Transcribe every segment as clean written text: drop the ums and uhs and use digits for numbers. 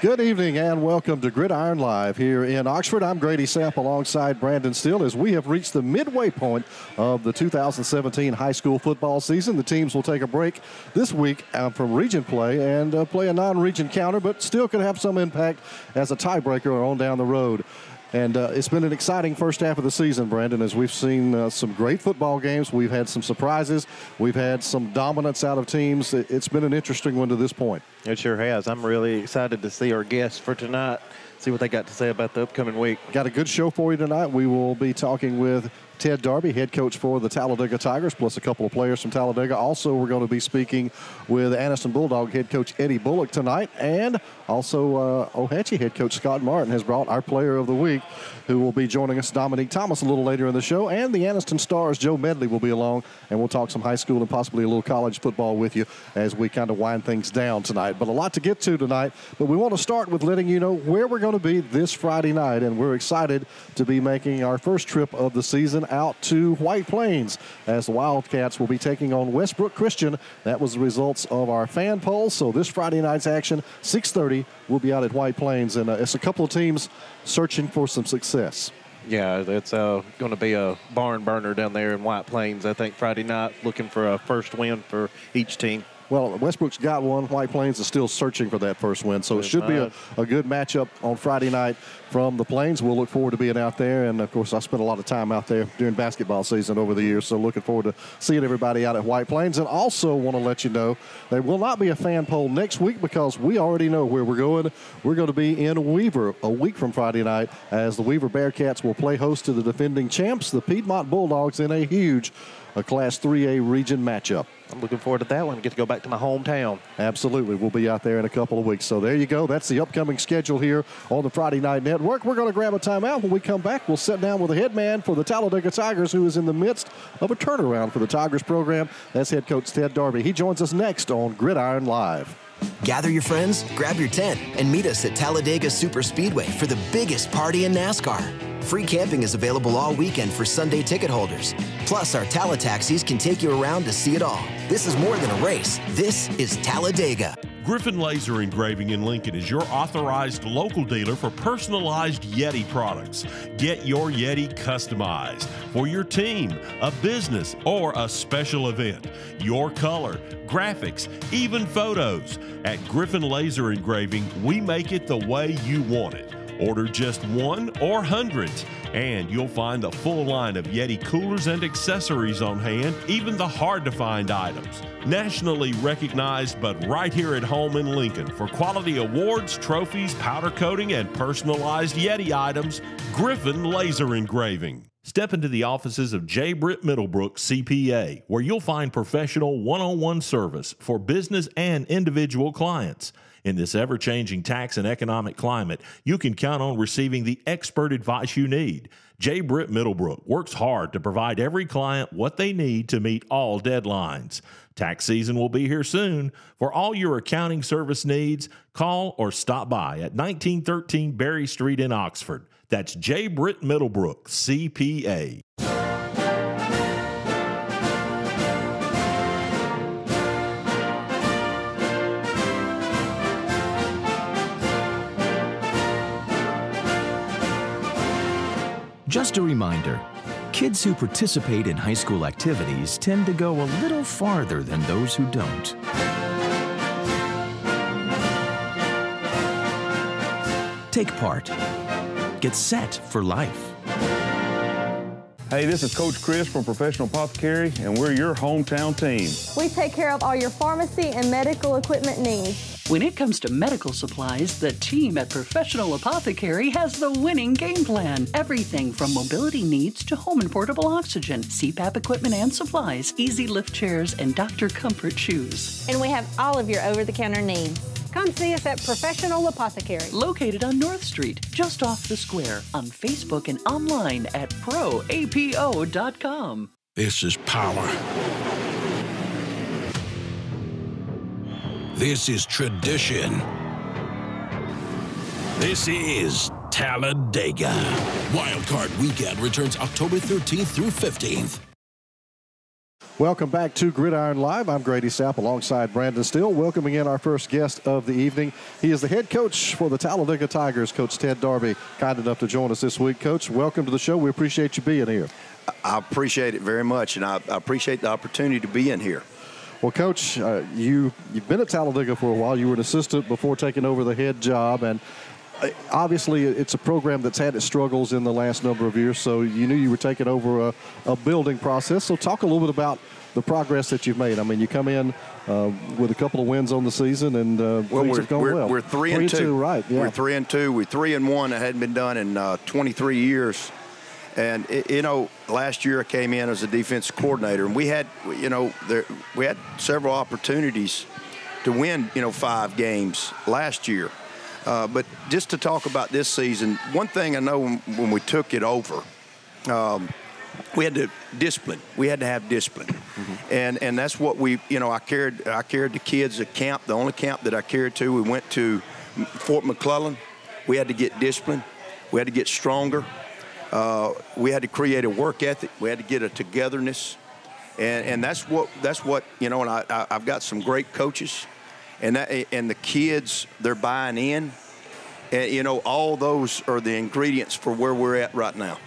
Good evening and welcome to Gridiron Live here in Oxford. I'm Grady Sapp alongside Brandon Steele as we have reached the midway point of the 2017 high school football season. The teams will take a break this week from region play and play a non-region counter, but still could have some impact as a tiebreaker on down the road. And it's been an exciting first half of the season, Brandon, as we've seen some great football games. We've had some surprises. We've had some dominance out of teams. It's been an interesting one to this point. It sure has. I'm really excited to see our guests for tonight, see what they got to say about the upcoming week. Got a good show for you tonight. We will be talking with Ted Darby, head coach for the Talladega Tigers, plus a couple of players from Talladega. Also, we're going to be speaking with Anniston Bulldog head coach Eddie Bullick tonight. And also, Ohatchee head coach Scott Martin has brought our player of the week, who will be joining us, Domonique Thomas, a little later in the show. And the Anniston Stars, Joe Medley, will be along, and we'll talk some high school and possibly a little college football with you as we kind of wind things down tonight. But a lot to get to tonight. But we want to start with letting you know where we're going to be this Friday night, and we're excited to be making our first trip of the season out to White Plains as the Wildcats will be taking on Westbrook Christian. That was the results of our fan poll. So this Friday night's action, 6:30, we'll be out at White Plains, and it's a couple of teams searching for some success. Yeah, it's going to be a barn burner down there in White Plains, I think, Friday night, looking for a first win for each team. Well, Westbrook's got one. White Plains is still searching for that first win. So it should be a good matchup on Friday night from the Plains. We'll look forward to being out there. And, of course, I spent a lot of time out there during basketball season over the years. So looking forward to seeing everybody out at White Plains. And also want to let you know there will not be a fan poll next week because we already know where we're going. We're going to be in Weaver a week from Friday night as the Weaver Bearcats will play host to the defending champs, the Piedmont Bulldogs, in a huge Class 3A region matchup. I'm looking forward to that one. Get to go back to my hometown. Absolutely. We'll be out there in a couple of weeks. So there you go. That's the upcoming schedule here on the Friday Night Network. We're going to grab a timeout. When we come back, we'll sit down with the head man for the Talladega Tigers, who is in the midst of a turnaround for the Tigers program. That's head coach Ted Darby. He joins us next on Gridiron Live. Gather your friends, grab your tent, and meet us at Talladega Super Speedway for the biggest party in NASCAR. Free camping is available all weekend for Sunday ticket holders. Plus, our Tala taxis can take you around to see it all. This is more than a race. This is Talladega. Griffin Laser Engraving in Lincoln is your authorized local dealer for personalized Yeti products. Get your Yeti customized for your team, a business, or a special event. Your color, graphics, even photos. At Griffin Laser Engraving, we make it the way you want it. Order just one or hundreds, and you'll find a full line of Yeti coolers and accessories on hand, even the hard-to-find items. Nationally recognized, but right here at home in Lincoln for quality awards, trophies, powder coating, and personalized Yeti items, Griffin Laser Engraving. Step into the offices of J. Britt Middlebrook, CPA, where you'll find professional one-on-one service for business and individual clients. In this ever-changing tax and economic climate, you can count on receiving the expert advice you need. J. Britt Middlebrook works hard to provide every client what they need to meet all deadlines. Tax season will be here soon. For all your accounting service needs, call or stop by at 1913 Berry Street in Oxford. That's J. Britt Middlebrook, CPA. Just a reminder, kids who participate in high school activities tend to go a little farther than those who don't. Take part. Get set for life. Hey, this is Coach Chris from Professional Apothecary, and we're your hometown team. We take care of all your pharmacy and medical equipment needs. When it comes to medical supplies, the team at Professional Apothecary has the winning game plan. Everything from mobility needs to home and portable oxygen, CPAP equipment and supplies, easy lift chairs, and doctor comfort shoes. And we have all of your over-the-counter needs. Come see us at Professional Apothecary. Located on North Street, just off the square, on Facebook and online at proapo.com. This is power. This is tradition. This is Talladega. Wildcard Weekend returns October 13th through 15th. Welcome back to Gridiron Live. I'm Grady Sapp alongside Brandon Steele, welcoming in our first guest of the evening. He is the head coach for the Talladega Tigers, Coach Ted Darby. Kind enough to join us this week. Coach, welcome to the show. We appreciate you being here. I appreciate it very much, and I appreciate the opportunity to be in here. Well, Coach, you've been at Talladega for a while. You were an assistant before taking over the head job, and obviously it's a program that's had its struggles in the last number of years, so you knew you were taking over a building process. So talk a little bit about the progress that you've made. I mean, you come in with a couple of wins on the season, and things have gone well. We're 3-2. Right, yeah. We're 3-2. We're 3-1. It hadn't been done in 23 years. And, last year I came in as a defensive coordinator, and we had several opportunities to win, 5 games last year. But just to talk about this season, one thing I know when we took it over, we had to discipline. We had to have discipline, and that's what I carried the kids at camp. The only camp that I carried to, we went to Fort McClellan. We had to get discipline. We had to get stronger. We had to create a work ethic. We had to get a togetherness, and that's what And I've got some great coaches. And the kids, they're buying in. And, all those are the ingredients for where we're at right now.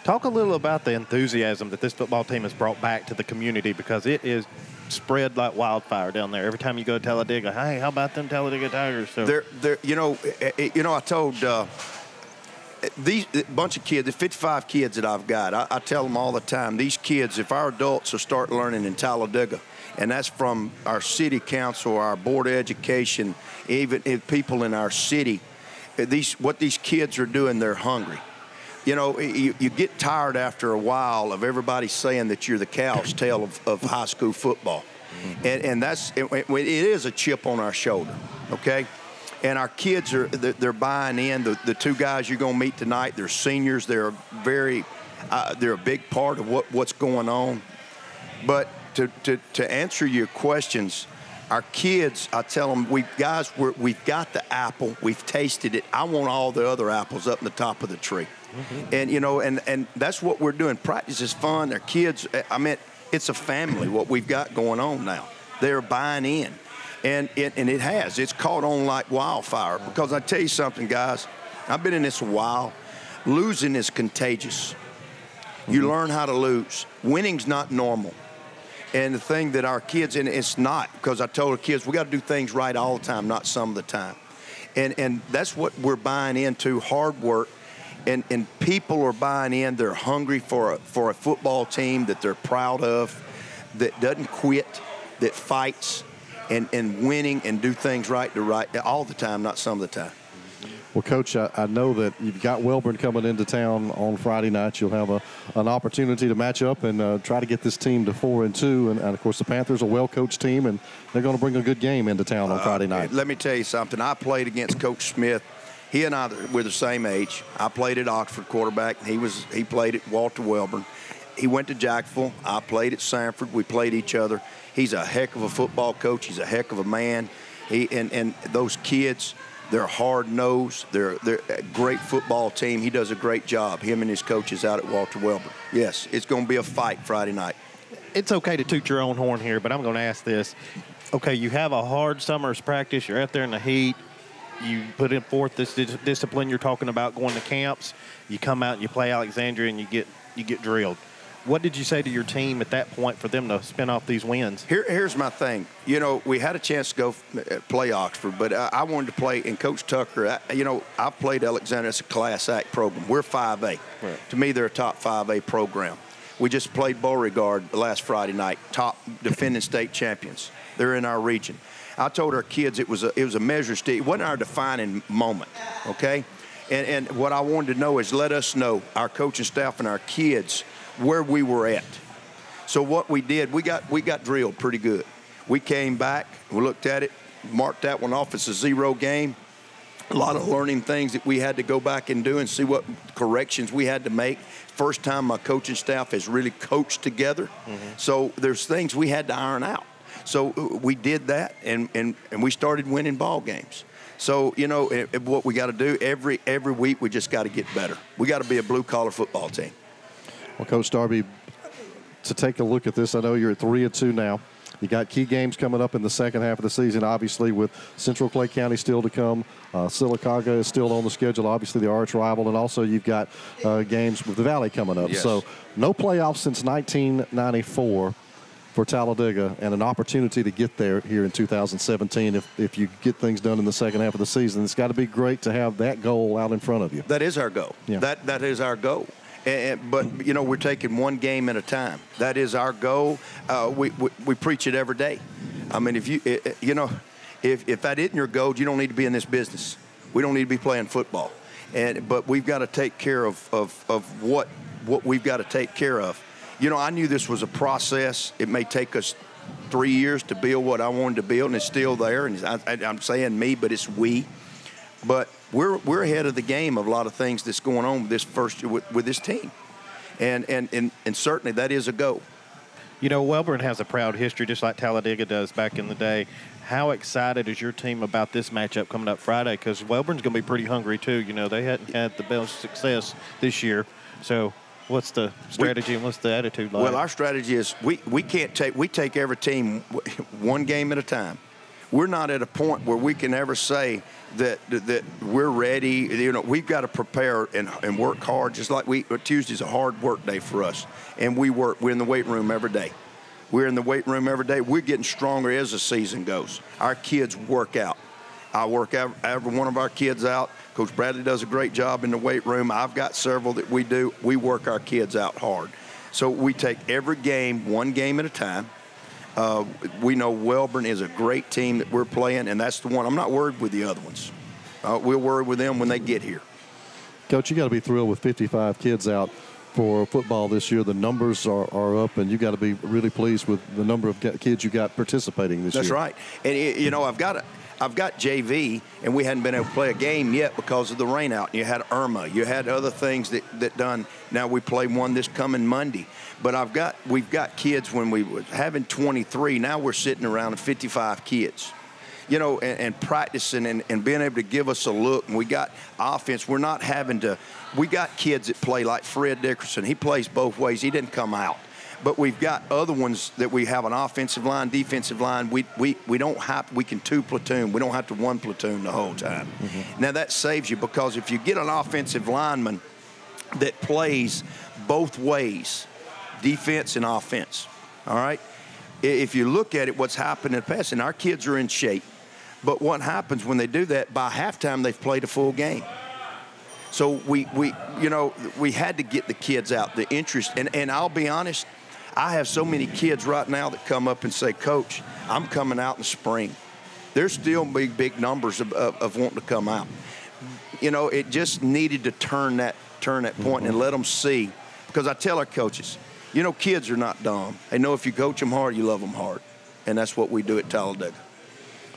Talk a little about the enthusiasm that this football team has brought back to the community, because it is spread like wildfire down there. Every time you go to Talladega, hey, how about them Talladega Tigers? So I told these bunch of kids, the 55 kids that I've got, I tell them all the time, these kids, if our adults will start learning in Talladega, and that's from our city council, our board of education, even people in our city. What these kids are doing, they're hungry. You get tired after a while of everybody saying that you're the cow's tail of high school football. And it is a chip on our shoulder, okay? And our kids they're buying in. The 2 guys you're going to meet tonight, they're seniors. They're a big part of what's going on. But to answer your questions, our kids, I tell them, we've got the apple, we've tasted it. I want all the other apples up in the top of the tree. And and that's what we're doing. Practice is fun. They're kids. It's a family what we've got going on now. They're buying in, and it's caught on like wildfire. Because I tell you something, guys, I've been in this a while. Losing is contagious. You learn how to lose. Winning's not normal. And the thing that our kids, and it's not, because I told the kids, we got to do things right all the time, not some of the time. And that's what we're buying into, hard work. And people are buying in. They're hungry for a football team that they're proud of, that doesn't quit, that fights, and winning and do things right all the time, not some of the time. Well, Coach, I know that you've got Welborn coming into town on Friday night. You'll have an opportunity to match up and try to get this team to 4-2. And, of course, the Panthers are a well-coached team, and they're going to bring a good game into town on Friday night. Let me tell you something. I played against Coach Smith. He and I were the same age. I played at Oxford quarterback. He played at Walter Welborn. He went to Jacksonville. I played at Sanford. We played each other. He's a heck of a football coach. He's a heck of a man. And those kids, they're hard-nosed. They're a great football team. He does a great job, him and his coaches out at Walter Welborn. Yes, it's going to be a fight Friday night. It's okay to toot your own horn here, but I'm going to ask this. Okay, you have a hard summer's practice. You're out there in the heat. You put in forth this discipline you're talking about, going to camps. You come out and you play Alexandria and you get drilled. What did you say to your team at that point for them to spin off these wins? Here's my thing. We had a chance to go play Oxford, but I wanted to play. And Coach Tucker, I've played Alexandria. It's a Class Act program. We're 5A. Right. To me, they're a top 5A program. We just played Beauregard last Friday night, top defending state champions. They're in our region. I told our kids it was a measure stick. It wasn't our defining moment, okay? And what I wanted to know is let us know, our coaching staff and our kids, where we were at. So what we did, we got drilled pretty good. We came back, we looked at it, marked that one off as a 0 game. A lot of learning things that we had to go back and do and see what corrections we had to make. First time my coaching staff has really coached together. So there's things we had to iron out. So we did that, and we started winning ball games. So, what we got to do, every week we just got to get better. We got to be a blue-collar football team. Well, Coach Darby, to take a look at this. I know you're at 3-2 now. You got key games coming up in the second half of the season, obviously, with Central Clay County still to come. Sylacauga is still on the schedule, obviously the arch rival, and also you've got games with the Valley coming up. Yes. So no playoffs since 1994 for Talladega, and an opportunity to get there here in 2017 if you get things done in the second half of the season. It's got to be great to have that goal out in front of you. That is our goal. Yeah. That is our goal. But, you know, we're taking one game at a time. That is our goal. We preach it every day. I mean, if that isn't your goal, you don't need to be in this business. We don't need to be playing football. But we've got to take care of what we've got to take care of. You know, I knew this was a process. It may take us 3 years to build what I wanted to build, and it's still there. And I'm saying me, but it's we. But we're ahead of the game of a lot of things that's going on with this team, and certainly that is a goal. You know, Wellborn has a proud history, just like Talladega does back in the day. How excited is your team about this matchup coming up Friday? Because Wellborn's going to be pretty hungry too. You know, they hadn't had the best success this year. So, what's the strategy and what's the attitude like? Well, our strategy is we take every team one game at a time. We're not at a point where we can ever say that we're ready. You know, we've got to prepare and work hard. Just like Tuesday's a hard work day for us, and we're in the weight room every day. We're in the weight room every day. We're getting stronger as the season goes. Our kids work out. I work every one of our kids out. Coach Bradley does a great job in the weight room. I've got several that we do. We work our kids out hard. So we take every game one game at a time. We know Wellborn is a great team that we're playing, and that's the one. I'm not worried with the other ones. We'll worry with them when they get here. Coach, you got to be thrilled with 55 kids out for football this year. The numbers are up, and you got to be really pleased with the number of kids you got participating this year. That's right. And, you know, I've got JV, and we hadn't been able to play a game yet because of the rain out. You had Irma. You had other things that done. Now we play one this coming Monday. But we've got kids when we were having 23. Now we're sitting around 55 kids. You know, and practicing and being able to give us a look. And we got offense. We're not having to. We got kids that play like Fred Dickerson. He plays both ways. He didn't come out. But we've got other ones that we have an offensive line, defensive line. We don't have. We can two platoon. We don't have to one platoon the whole time. Mm-hmm. Now that saves you, because if you get an offensive lineman that plays both ways, defense and offense, all right? If you look at it, what's happened in the past, and our kids are in shape, but what happens when they do that, by halftime they've played a full game. So we had to get the kids out, the interest. And I'll be honest, I have so many kids right now that come up and say, Coach, I'm coming out in the spring. There's still big numbers of wanting to come out. You know, it just needed to turn that point and let them see. Because I tell our coaches, you know, kids are not dumb. They know if you coach them hard, you love them hard. And that's what we do at Talladega.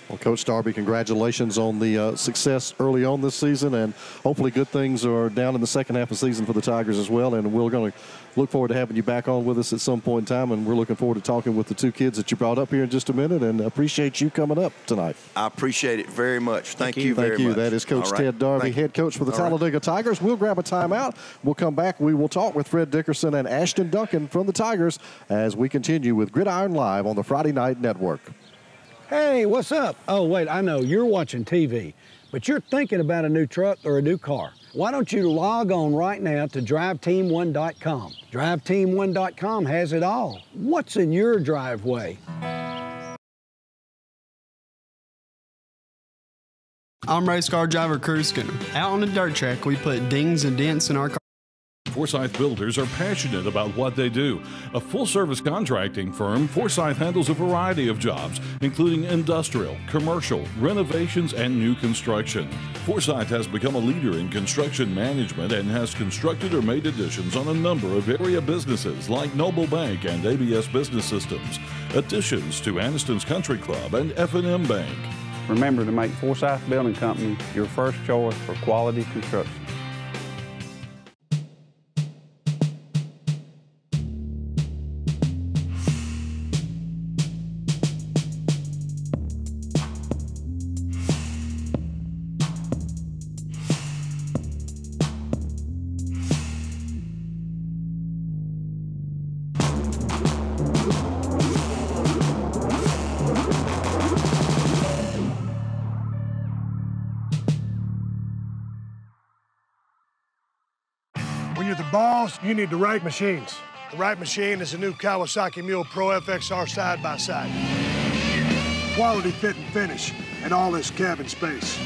Well, Coach Darby, congratulations on the success early on this season, and hopefully good things are down in the second half of the season for the Tigers as well. And we're going to look forward to having you back on with us at some point in time, and we're looking forward to talking with the two kids that you brought up here in just a minute, and appreciate you coming up tonight. I appreciate it very much. Thank you very much. That is Coach Ted Darby, head coach for the Talladega Tigers. We'll grab a timeout. We'll come back. We will talk with Fred Dickerson and Ashton Duncan from the Tigers as we continue with Gridiron Live on the Friday Night Network. Hey, what's up? Oh, wait, I know you're watching TV, but you're thinking about a new truck or a new car. Why don't you log on right now to DriveTeam1.com? DriveTeam1.com has it all. What's in your driveway? I'm race car driver Curtis Skinner. Out on the dirt track, we put dings and dents in our car. Forsyth Builders are passionate about what they do. A full-service contracting firm, Forsyth handles a variety of jobs, including industrial, commercial, renovations, and new construction. Forsyth has become a leader in construction management and has constructed or made additions on a number of area businesses like Noble Bank and ABS Business Systems, additions to Anniston's Country Club and F&M Bank. Remember to make Forsyth Building Company your first choice for quality construction. balls, you need the right machines. The right machine is the new Kawasaki Mule Pro FXR side-by-side. Quality fit and finish and all this cabin space.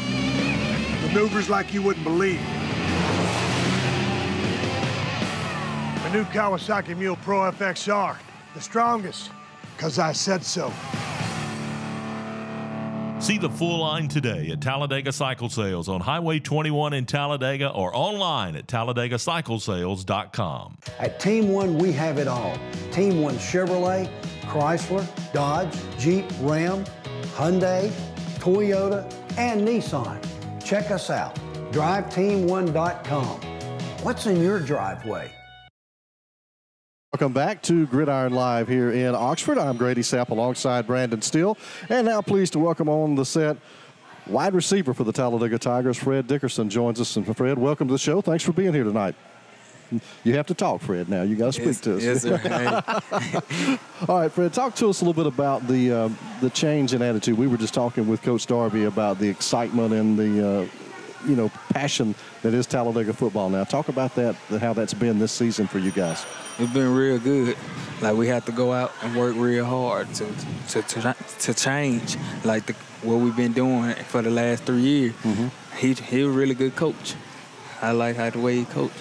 Maneuvers like you wouldn't believe. The new Kawasaki Mule Pro FXR, the strongest, because I said so. See the full line today at Talladega Cycle Sales on Highway 21 in Talladega or online at TalladagaCycleSales.com. At Team One, we have it all. Team One Chevrolet, Chrysler, Dodge, Jeep, Ram, Hyundai, Toyota, and Nissan. Check us out, DriveTeam1.com. What's in your driveway? Welcome back to Gridiron Live here in Oxford. I'm Grady Sapp alongside Brandon Steele. And now pleased to welcome on the set wide receiver for the Talladega Tigers, Fred Dickerson, joins us. And Fred, welcome to the show. Thanks for being here tonight. You have to talk, Fred, now. You got to speak to us. Yes, sir. All right, Fred, talk to us a little bit about the change in attitude. We were just talking with Coach Darby about the excitement and the passion that is Talladega football now. Talk about that, how that's been this season for you guys. It's been real good. Like, we have to go out and work real hard to change, like what we've been doing for the last 3 years. Mm-hmm. He's a really good coach. I like the way he coached.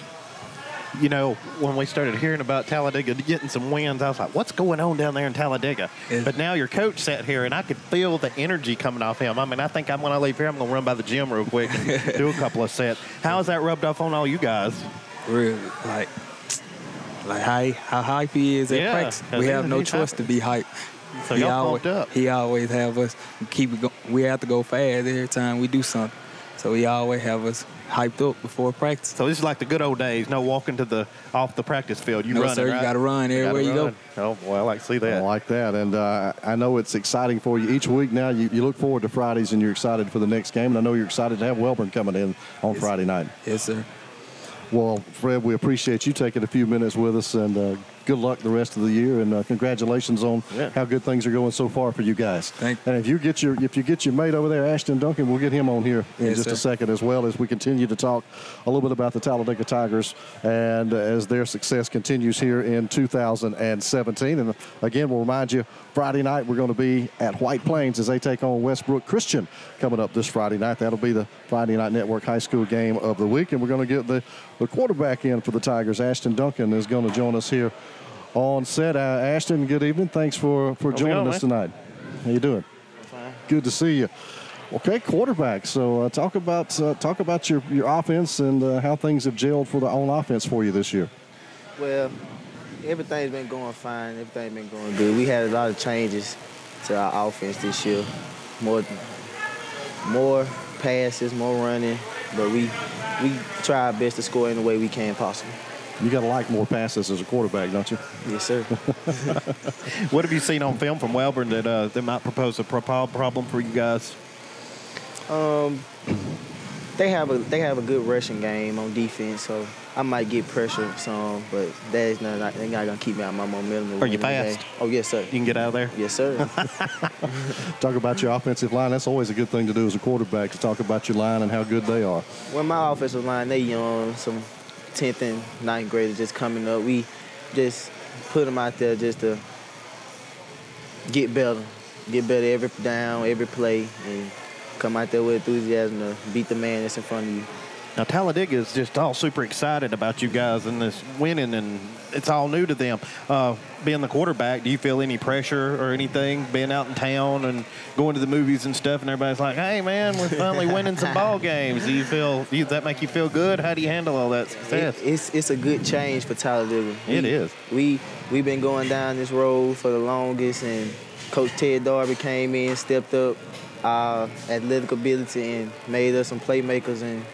You know, when we started hearing about Talladega getting some wins, I was like, what's going on down there in Talladega? But now your coach sat here, and I could feel the energy coming off him. I mean, I think when I leave here, I'm going to run by the gym real quick and do a couple of sets. How has that rubbed off on all you guys? Really, like how hype he is at practice. We have no choice to be hype. So y'all pumped up. He always have us keep it going. We have to go fast every time we do something. So he always have us hyped up before practice. So this is like the good old days, no walking off the practice field. You running, sir, right? You got to run everywhere you go. Oh, well, I like to see that. I like that. And I know it's exciting for you. Each week now you look forward to Fridays and you're excited for the next game. And I know you're excited to have Welborn coming in on Friday night. Yes, sir. Well, Fred, we appreciate you taking a few minutes with us, and good luck the rest of the year, and congratulations on how good things are going so far for you guys. Thank you. And if you get your mate over there, Ashton Duncan, we'll get him on here in just a second as well, as we continue to talk a little bit about the Talladega Tigers and as their success continues here in 2017. And again, we'll remind you, Friday night we're going to be at White Plains as they take on Westbrook Christian coming up this Friday night. That'll be the Friday Night Network High School game of the week, and we're going to get the quarterback in for the Tigers. Ashton Duncan is going to join us here on set. Ashton, good evening. Thanks for joining us tonight. How you doing? Fine. Good to see you. Okay, quarterback. So talk about your offense and how things have gelled on offense for you this year. Well, everything's been going fine. Everything's been going good. We had a lot of changes to our offense this year. More passes, more running, but we try our best to score any way we can possible. You got to like more passes as a quarterback, don't you? Yes, sir. What have you seen on film from Welborn that might propose a problem for you guys? They have a good rushing game on defense, so I might get pressure some, but they're not gonna keep me out of my momentum. Are you fast? Oh, yes, sir. You can get out of there? Yes, sir. Talk about your offensive line. That's always a good thing to do as a quarterback, to talk about your line and how good they are. Well, my offensive line, they young, some 10th and 9th graders just coming up. We just put them out there just to get better every down, every play, and come out there with enthusiasm to beat the man that's in front of you. Now, Talladega is just all super excited about you guys and this winning, and it's all new to them. Being the quarterback, do you feel any pressure or anything, being out in town and going to the movies and stuff, and everybody's like, hey, man, we're finally winning some ball games? Does that make you feel good? How do you handle all that success? It's a good change for Talladega. It is. We've been going down this road for the longest, and Coach Ted Darby came in, stepped up our athletic ability, and made us some playmakers, and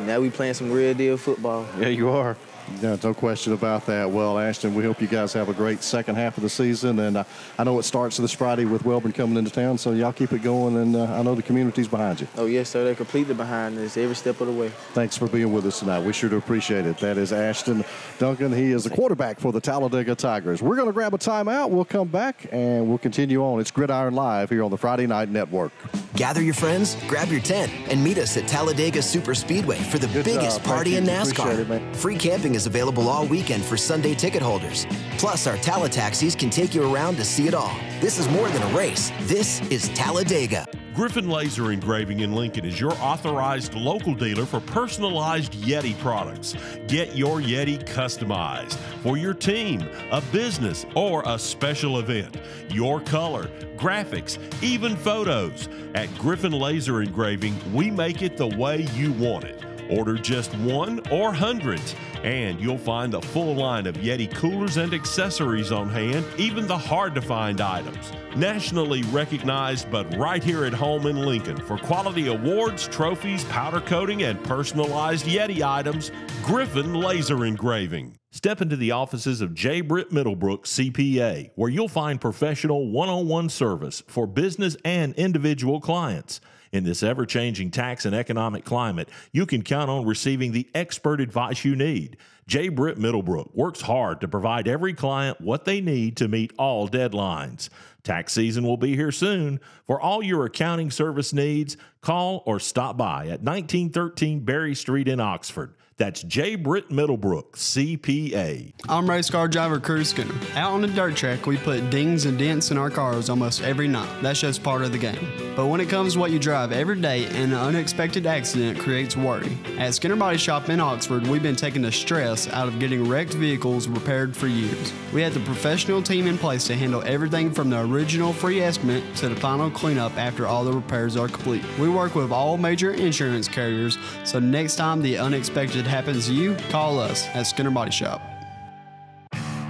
now we playing some real deal football. Yeah, you are. Yeah, no question about that. Well, Ashton, we hope you guys have a great second half of the season. And I know it starts this Friday with Welborn coming into town, so y'all keep it going. And I know the community's behind you. Oh, yes, sir. They're completely behind us every step of the way. Thanks for being with us tonight. We sure do appreciate it. That is Ashton Duncan. He is the quarterback for the Talladega Tigers. We're going to grab a timeout. We'll come back, and we'll continue on. It's Gridiron Live here on the Friday Night Network. Gather your friends, grab your tent, and meet us at Talladega Superspeedway for the biggest party in NASCAR. Free camping is available all weekend for Sunday ticket holders. Plus, our Talataxis can take you around to see it all. This is more than a race. This is Talladega. Griffin Laser Engraving in Lincoln is your authorized local dealer for personalized Yeti products. Get your Yeti customized for your team, a business, or a special event. Your color, graphics, even photos. At Griffin Laser Engraving, we make it the way you want it. Order just one or hundreds, and you'll find a full line of Yeti coolers and accessories on hand, even the hard-to-find items. Nationally recognized, but right here at home in Lincoln for quality awards, trophies, powder coating, and personalized Yeti items, Griffin Laser Engraving. Step into the offices of J. Britt Middlebrook, CPA, where you'll find professional one-on-one service for business and individual clients. In this ever-changing tax and economic climate, you can count on receiving the expert advice you need. J. Britt Middlebrook works hard to provide every client what they need to meet all deadlines. Tax season will be here soon. For all your accounting service needs, call or stop by at 1913 Berry Street in Oxford. That's J. Britt Middlebrook, CPA. I'm race car driver Curtis Skinner. Out on the dirt track, we put dings and dents in our cars almost every night. That's just part of the game. But when it comes to what you drive every day, an unexpected accident creates worry. At Skinner Body Shop in Oxford, we've been taking the stress out of getting wrecked vehicles repaired for years. We have the professional team in place to handle everything from the original free estimate to the final cleanup after all the repairs are complete. We work with all major insurance carriers, so next time the unexpected happens to you, call us at Skinner Body Shop.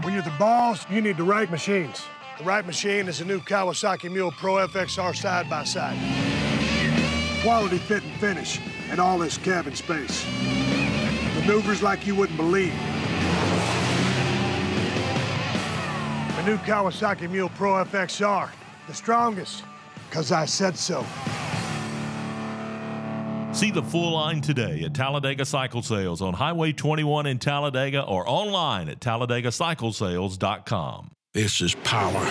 When you're the boss, you need the right machines. The right machine is a new Kawasaki Mule Pro FXR side-by-side. Quality fit and finish, and all this cabin space. Maneuvers like you wouldn't believe. The new Kawasaki Mule Pro FXR, the strongest, because I said so. See the full line today at Talladega Cycle Sales on Highway 21 in Talladega or online at TalladegaCycleSales.com. This is power.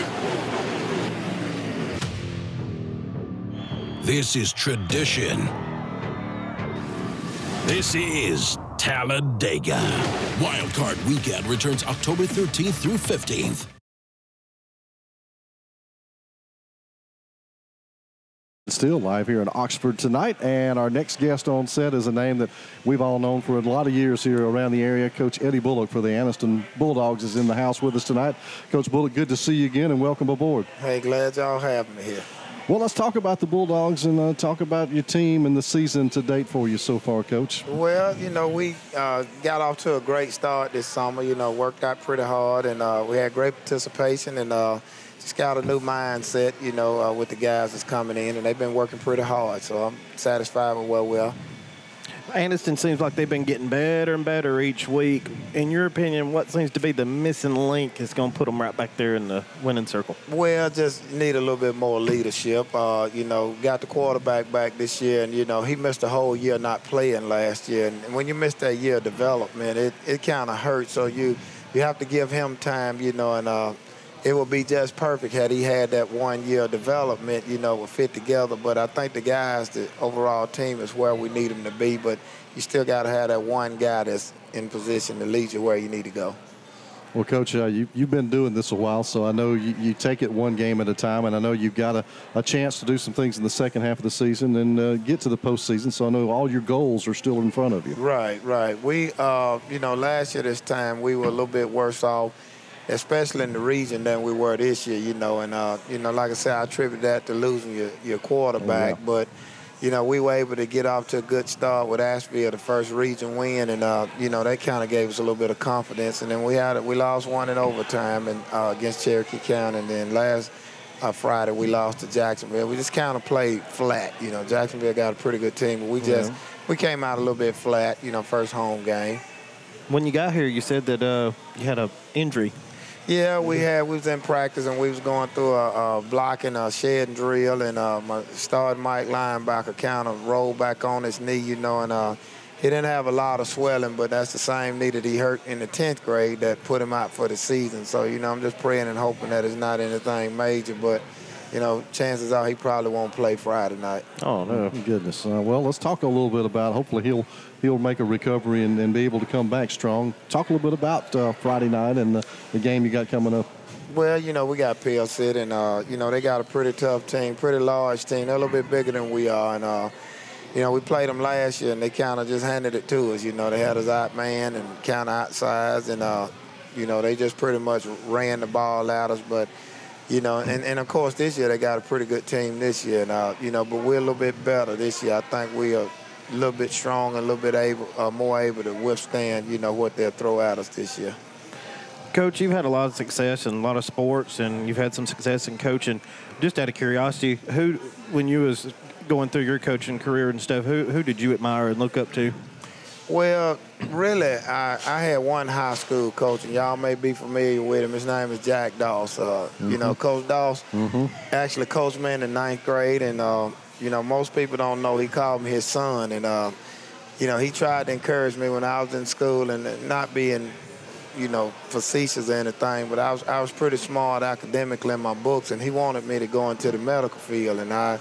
This is tradition. This is Talladega. Wildcard Weekend returns October 13th through 15th. Still live here in Oxford tonight, and our next guest on set is a name that we've all known for a lot of years here around the area. Coach Eddie Bullick for the Anniston Bulldogs is in the house with us tonight. Coach Bullick, good to see you again, and welcome aboard. Hey, glad y'all having me here. Well, let's talk about the Bulldogs and talk about your team and the season to date for you so far, Coach. Well, you know, we got off to a great start this summer. You know, worked out pretty hard, and we had great participation, and just got a new mindset, you know, with the guys that's coming in, and they've been working pretty hard, so I'm satisfied with where we are. Anniston seems like they've been getting better and better each week. In your opinion, what seems to be the missing link that's going to put them right back there in the winning circle? Well, just need a little bit more leadership. You know, got the quarterback back this year, and, you know, he missed a whole year not playing last year. And when you miss that year of development, it kind of hurts. So you have to give him time, you know, and it would be just perfect had he had that 1 year of development, you know, would fit together. But I think the guys, the overall team is where we need them to be. But you still got to have that one guy that's in position to lead you where you need to go. Well, Coach, you've been doing this a while, so I know you take it one game at a time, and I know you've got a chance to do some things in the second half of the season and get to the postseason, so I know all your goals are still in front of you. Right. We, you know, last year this time we were a little bit worse off, especially in the region, than we were this year, you know. And, you know, like I said, I attribute that to losing your quarterback. Oh, yeah. But, you know, we were able to get off to a good start with Asheville, the first region win. And, you know, that kind of gave us a little bit of confidence. And then we lost one in overtime and against Cherokee County. And then last Friday we lost to Jacksonville. We just kind of played flat. You know, Jacksonville got a pretty good team. But we came out a little bit flat, you know, first home game. When you got here, you said that you had an injury. Yeah, we was in practice, and we was going through a blocking a shed and drill, and my starting Mike linebacker kind of rolled back on his knee, you know, and he didn't have a lot of swelling, but that's the same knee that he hurt in the 10th grade that put him out for the season. So, you know, I'm just praying and hoping that it's not anything major, but chances are he probably won't play Friday night. Oh, no. Goodness. Well, let's talk a little bit about, hopefully he'll make a recovery and be able to come back strong. Talk a little bit about Friday night and the game you got coming up. Well, we got Pell City, and, they got a pretty tough team, pretty large team. They're a little bit bigger than we are, and, we played them last year, and they kind of just handed it to us. They had us outmanned and kind of outsized, and, they just pretty much ran the ball at us. But, and of course, this year they got a pretty good team this year, and, but we're a little bit better this year. I think we are a little bit stronger, a little bit more able to withstand, what they'll throw at us this year. Coach, you've had a lot of success in a lot of sports, and you've had some success in coaching. Just out of curiosity, when you was going through your coaching career and stuff, who did you admire and look up to? Well, really, I had one high school coach, and y'all may be familiar with him. His name is Jack Doss. Coach Doss actually coached me in the 9th grade, and, most people don't know he called me his son. And, he tried to encourage me when I was in school, and not being facetious or anything, but I was pretty smart academically in my books, and he wanted me to go into the medical field. And I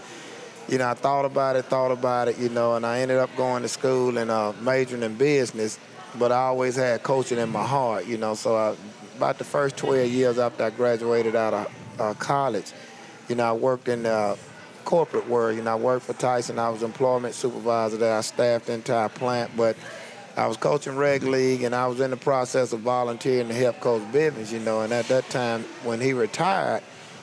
thought about it, and I ended up going to school and majoring in business, but I always had coaching in my heart, So about the first 12 years after I graduated out of college, I worked in the corporate world. I worked for Tyson. I was employment supervisor there. I staffed the entire plant, but I was coaching reg league, and I was in the process of volunteering to help Coach Bivens, and at that time when he retired,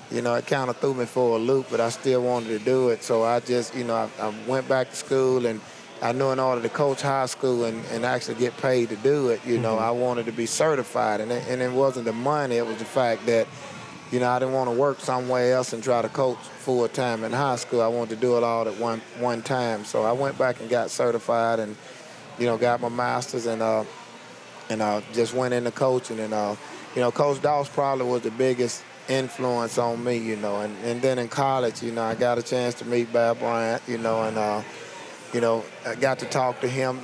it kind of threw me for a loop, but I still wanted to do it. So I just, I went back to school, and I knew in order to coach high school and actually get paid to do it, I wanted to be certified. And it wasn't the money, it was the fact that, I didn't want to work somewhere else and try to coach full-time in high school. I wanted to do it all at one time. So I went back and got certified and, got my master's and just went into coaching. And, Coach Doss probably was the biggest influence on me, and then in college, I got a chance to meet Bob Bryant, and, I got to talk to him,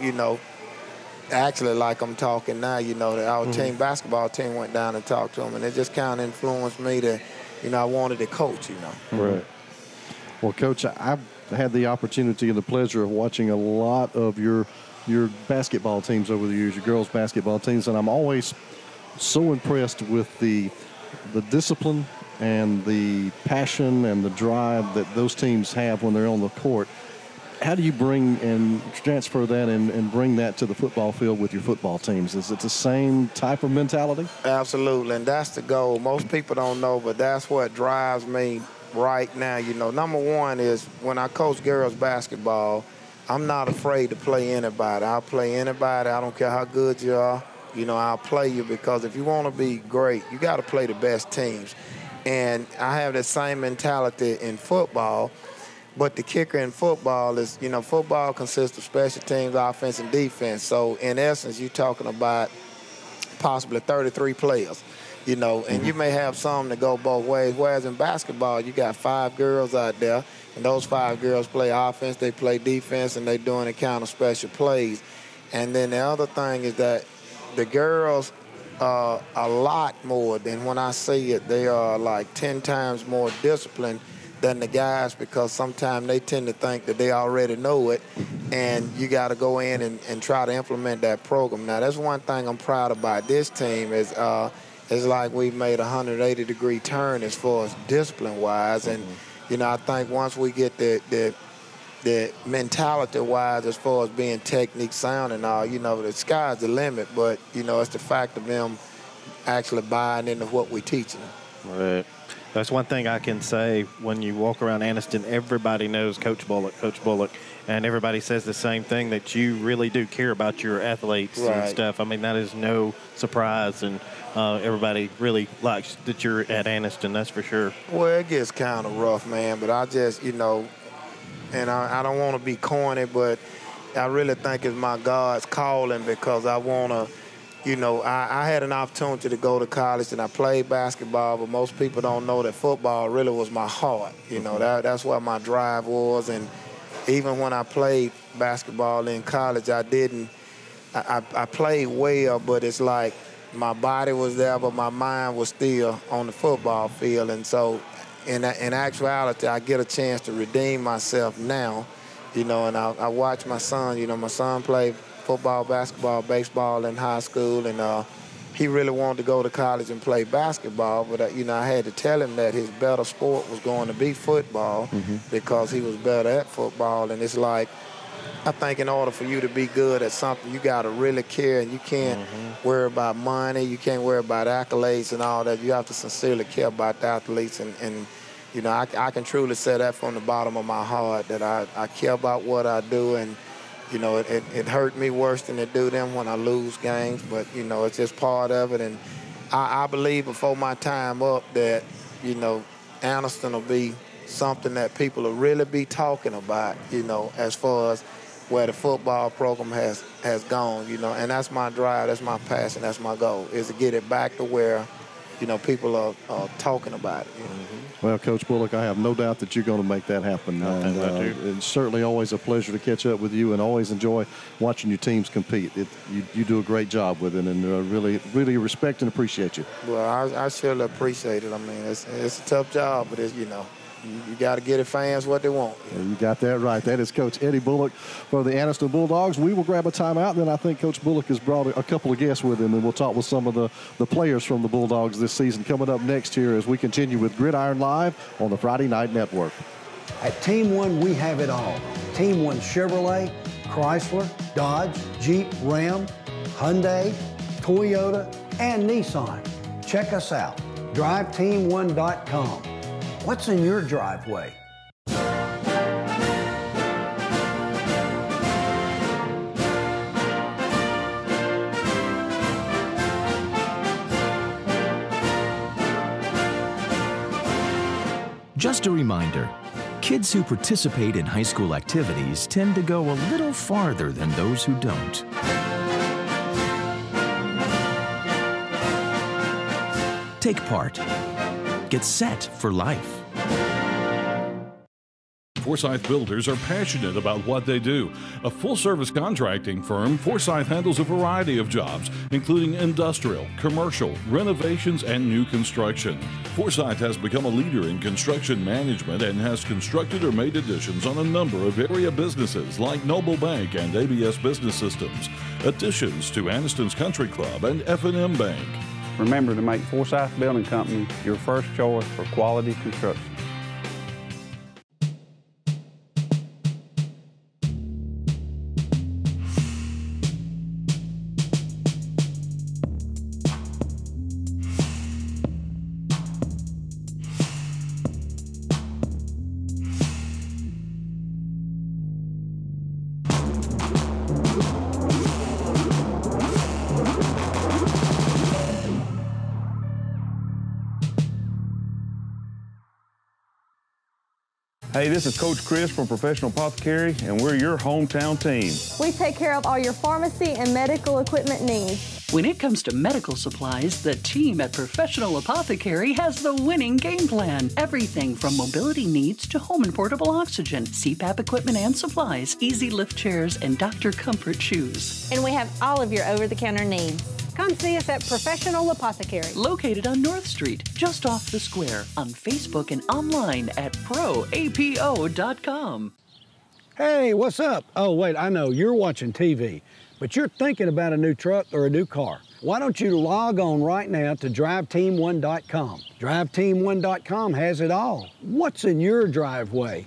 actually like I'm talking now, our team basketball team went down and talked to him, and it just kind of influenced me to, I wanted to coach, Right. Well, Coach, I've had the opportunity and the pleasure of watching a lot of your basketball teams over the years, your girls' basketball teams, and I'm always so impressed with the discipline and the passion and the drive that those teams have when they're on the court. How do you bring and transfer that and bring that to the football field with your football teams? Is it the same type of mentality? Absolutely, and that's the goal. Most people don't know, but that's what drives me right now. Number one is when I coach girls basketball, I'm not afraid to play anybody. I'll play anybody. I don't care how good you are. I'll play you, because if you want to be great, you got to play the best teams. And I have that same mentality in football, but the kicker in football is, football consists of special teams, offense, and defense. So, in essence, you're talking about possibly 33 players, and you may have some that go both ways, whereas in basketball, you got 5 girls out there, and those 5 girls play offense, they play defense, and they're doing a kind of special plays. And then the other thing is that the girls are a lot more than when I see it. They are like 10 times more disciplined than the guys, because sometimes they tend to think that they already know it, and you got to go in and try to implement that program. Now, that's one thing I'm proud about this team is it's like we've made a 180-degree turn as far as discipline-wise, and, I think once we get the mentality-wise as far as being technique sound and all, the sky's the limit, but, it's the fact of them actually buying into what we're teaching them. Right. That's one thing I can say. When you walk around Anniston, everybody knows Coach Bullick, and everybody says the same thing, that you really do care about your athletes and stuff. I mean, that is no surprise, and everybody really likes that you're at Anniston, that's for sure. Well, it gets kind of rough, man, but I just, and I don't want to be corny, but I really think it's my God's calling, because I want to, I had an opportunity to go to college and I played basketball, but most people don't know that football really was my heart. That's where my drive was. And even when I played basketball in college, I played well, but it's like my body was there, but my mind was still on the football field. And so, in actuality, I get a chance to redeem myself now, and I watch my son. My son played football, basketball, baseball in high school, and he really wanted to go to college and play basketball, but I had to tell him that his better sport was going to be football because he was better at football. And it's like, I think in order for you to be good at something, you got to really care, and you can't worry about money, you can't worry about accolades and all that. You have to sincerely care about the athletes, and I can truly say that from the bottom of my heart, that I care about what I do, and it hurt me worse than it do them when I lose games, but it's just part of it. And I believe before my time up that Anniston will be something that people will really be talking about, as far as where the football program has gone, and that's my drive, that's my passion, that's my goal, is to get it back to where, people are talking about it. Well, Coach Bullock, I have no doubt that you're going to make that happen. It's certainly always a pleasure to catch up with you, and always enjoy watching your teams compete. You do a great job with it, and really, really respect and appreciate you. Well, I surely appreciate it. I mean, it's a tough job, but it's, you got to get the fans what they want. Yeah, you got that right. That is Coach Eddie Bullock for the Anniston Bulldogs. We will grab a timeout, and then I think Coach Bullock has brought a couple of guests with him, and we'll talk with some of the players from the Bulldogs this season coming up next here as we continue with Gridiron Live on the Friday Night Network. At Team One, we have it all. Team One Chevrolet, Chrysler, Dodge, Jeep, Ram, Hyundai, Toyota, and Nissan. Check us out, driveteam1.com. What's in your driveway? Just a reminder, kids who participate in high school activities tend to go a little farther than those who don't. Take part. Get set for life. Forsyth Builders are passionate about what they do. A full-service contracting firm, Forsyth handles a variety of jobs, including industrial, commercial, renovations, and new construction. Forsyth has become a leader in construction management and has constructed or made additions on a number of area businesses like Noble Bank and ABS Business Systems, additions to Anniston's Country Club and F&M Bank. Remember to make Forsyth Building Company your first choice for quality construction. Hey, this is Coach Chris from Professional Apothecary, and we're your hometown team. We take care of all your pharmacy and medical equipment needs. When it comes to medical supplies, the team at Professional Apothecary has the winning game plan. Everything from mobility needs to home and portable oxygen, CPAP equipment and supplies, easy lift chairs, and doctor comfort shoes. And we have all of your over-the-counter needs. Come see us at Professional Apothecary. Located on North Street, just off the square, on Facebook and online at proapo.com. Hey, what's up? Oh, wait, I know you're watching TV, but you're thinking about a new truck or a new car. Why don't you log on right now to driveteam1.com? Driveteam1.com has it all. What's in your driveway?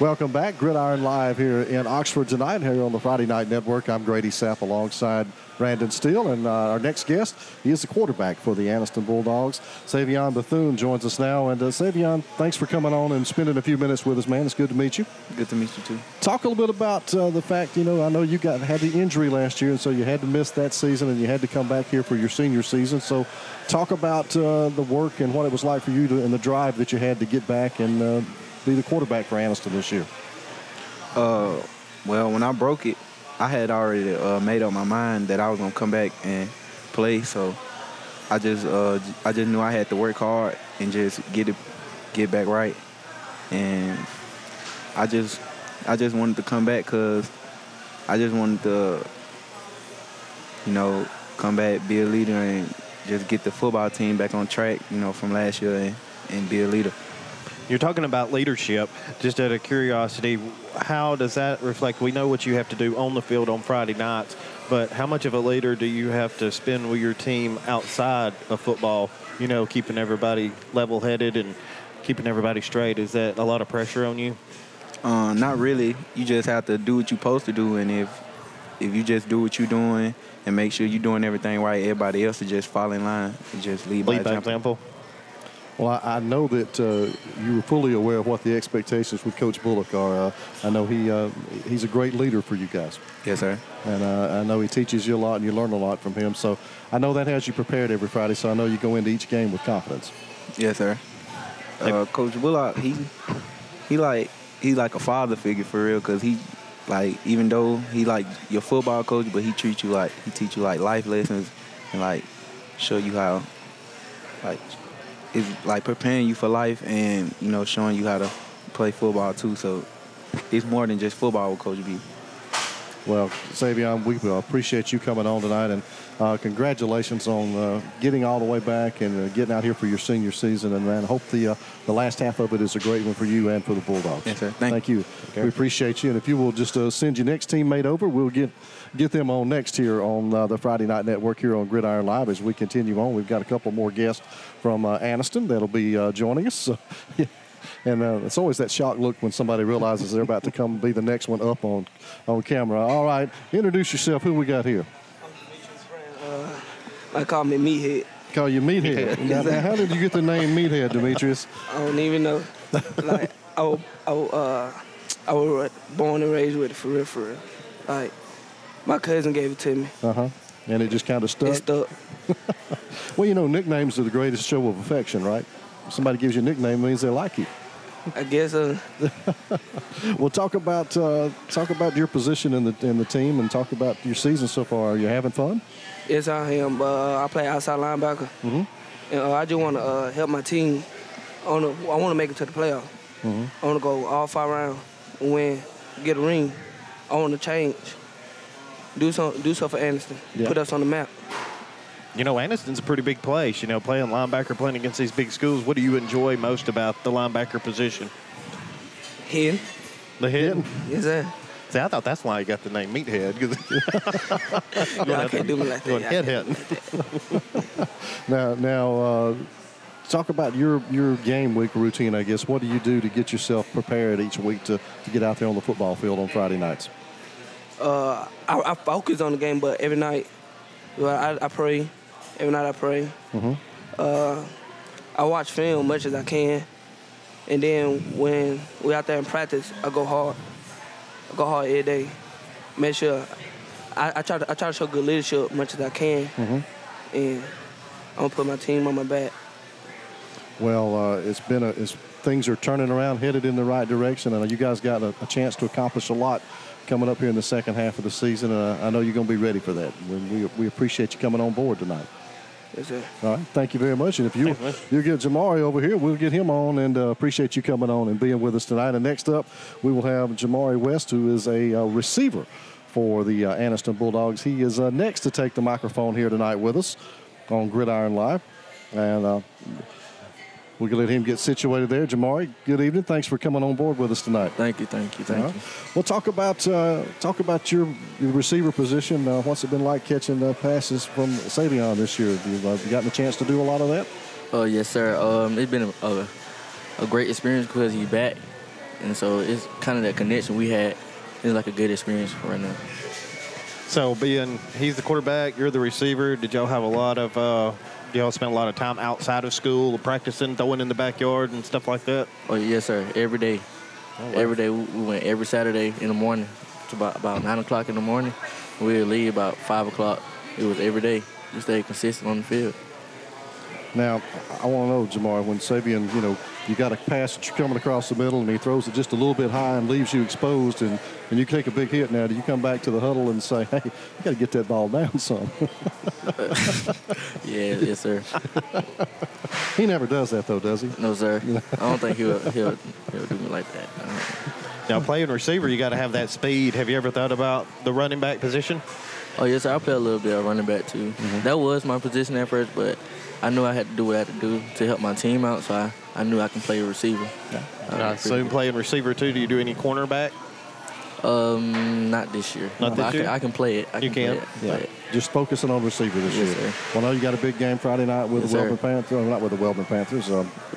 Welcome back. Gridiron Live here in Oxford tonight, here on the Friday Night Network. I'm Grady Sapp alongside Brandon Steele, and our next guest, he is the quarterback for the Anniston Bulldogs. Savion Bethune joins us now. And Savion, thanks for coming on and spending a few minutes with us, man. It's good to meet you. Good to meet you, too. Talk a little bit about the fact, I know you had the injury last year, and so you had to miss that season, and you had to come back here for your senior season. So talk about the work and what it was like for you and the drive that you had to get back and be the quarterback for Anniston this year. Well, when I broke it, I had already made up my mind that I was gonna come back and play. So I just knew I had to work hard and just get back right. And I just wanted to come back because I just wanted to, come back, be a leader, just get the football team back on track, from last year and be a leader. You're talking about leadership. Just out of curiosity, how does that reflect? We know what you have to do on the field on Friday nights, but how much of a leader do you have to spend with your team outside of football, keeping everybody level-headed and keeping everybody straight? Is that a lot of pressure on you? Not really. You just have to do what you're supposed to do, and if you just do what you're doing and make sure you're doing everything right, everybody else will just fall in line and just lead by example. Well, I know that you were fully aware of what the expectations with Coach Bullick are. I know he's a great leader for you guys. Yes, sir. And I know he teaches you a lot and you learn a lot from him. So I know that has you prepared every Friday, so I know you go into each game with confidence. Yes, sir. Coach Bullock, he's like a father figure for real, because even though he like your football coach, but he teach you like life lessons and show you how it's like preparing you for life and showing you how to play football too. So it's more than just football with Coach B. Well, Savion, we appreciate you coming on tonight, and congratulations on getting all the way back and getting out here for your senior season. And man, I hope the last half of it is a great one for you and for the Bulldogs. Yes, sir. Thank you. Okay. We appreciate you. And if you will just send your next teammate over, we'll get them on next here on the Friday Night Network here on Gridiron Live as we continue on. We've got a couple more guests from Anniston that'll be joining us. So, yeah. And it's always that shock look when somebody realizes they're about to come be the next one up on camera. All right, introduce yourself. Who we got here? I call me Meathead. Call you Meathead. Now, how did you get the name Meathead, Demetrius? I don't even know. I was born and raised with it for real. Like, my cousin gave it to me. And it just kind of stuck? It stuck. Well, nicknames are the greatest show of affection, right? If somebody gives you a nickname, it means they like you. I guess so. Well, talk about your position in the team and talk about your season so far. Are you having fun? Yes, I am. I play outside linebacker. Mm-hmm. And I just want to help my team. I want to make it to the playoffs. Mm-hmm. I want to go all 5 rounds, win, get a ring. I want to change. Do something for Anniston. Yeah. Put us on the map. Anniston's a pretty big place, playing linebacker, playing against these big schools. What do you enjoy most about the linebacker position? Hitting. The hitting? Yes, sir. See, I thought that's why you got the name Meathead. I can't do it like that. Going head hitting. Now, talk about your game week routine, I guess. What do you do to get yourself prepared each week to get out there on the football field on Friday nights? I focus on the game, but every night I pray. Every night I pray. Mm-hmm. I watch film much as I can. And then when we out there in practice, I go hard. I go hard every day. Make sure I try to show good leadership much as I can. Mm-hmm. And I'm going to put my team on my back. Well, things are turning around, headed in the right direction. I know you guys got a chance to accomplish a lot coming up here in the second half of the season. I know you're going to be ready for that. We appreciate you coming on board tonight. Yes, sir. All right. Thank you very much. And if you get Jamari over here, we'll get him on, and appreciate you coming on and being with us tonight. And next up, we will have Jamari West, who is a receiver for the Anniston Bulldogs. He is next to take the microphone here tonight with us on Gridiron Live. And we can let him get situated there. Jamari, good evening. Thanks for coming on board with us tonight. Thank you. Well, talk about your receiver position. What's it been like catching passes from Savion this year? Have you gotten a chance to do a lot of that? Yes, sir. It's been a great experience because he's back, and so it's kind of that connection we had. It's like a good experience right now. So, he's the quarterback, you're the receiver. Did y'all have a lot of? Y'all spent a lot of time outside of school, practicing, throwing in the backyard and stuff like that? Oh, yes, sir. Every day. Oh, wow. Every day. We went every Saturday in the morning to about 9 o'clock in the morning. We'd leave about 5 o'clock. It was every day. We stayed consistent on the field. Now, I want to know, Jamar, when Savion, you got a pass that you're coming across the middle and he throws it just a little bit high and leaves you exposed and you take a big hit. Now, do you come back to the huddle and say, hey, you got to get that ball down some? Yes, sir. He never does that, though, does he? No, sir. I don't think he'll do me like that. Now, playing receiver, you got to have that speed. Have you ever thought about the running back position? Oh, yes, sir. I play a little bit of running back, too. That was my position at first, but I knew I had to do what I had to do to help my team out, so I knew I can play a receiver. I assume playing receiver, too. Do you do any cornerback? Not this year. Not this year? I can play it. You can? Play it. Just focusing on receiver this year. Sir. Well, I know you got a big game Friday night with the Wellman Panthers. Not with the Wellman Panthers.